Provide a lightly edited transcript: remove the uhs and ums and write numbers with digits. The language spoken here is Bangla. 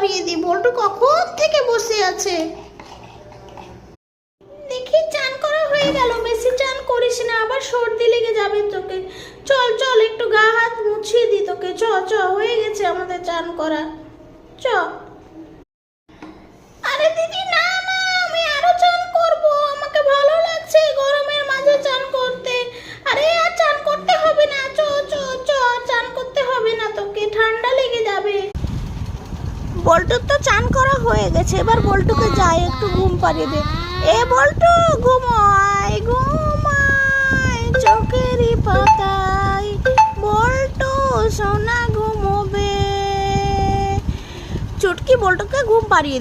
করিয়ে দিই। বল্টু কখন থেকে বসে আছে। দেখি চান করা হয়ে গেল। বেশি চান করিস না, আবার সর্দি লেগে যাবে তোকে। চল চল একটু গা হাত মুছিয়ে দিই তোকে। চ চ, হয়ে গেছে আমাদের চান করা। চ। আরে দিদি না না, আমি আরো চান করব। আমাকে ভালো লাগছে গরমের মাঝে চান করতে। আরে আর চান করতে হবে না, চ চ চ, চান করতে হবে না তোকে, ঠান্ডা লেগে যাবে। বল্টুর তো চান করা হয়ে গেছে, এবার বল্টুকে যাই একটু ঘুম পাড়িয়ে দে। এ বল্টু, ঘুমায় ঘুমায় চোখেরই পাতায়, বল্টু সোনা ঘুমোবে। চুটকি বল্টুকে ঘুম পাড়িয়ে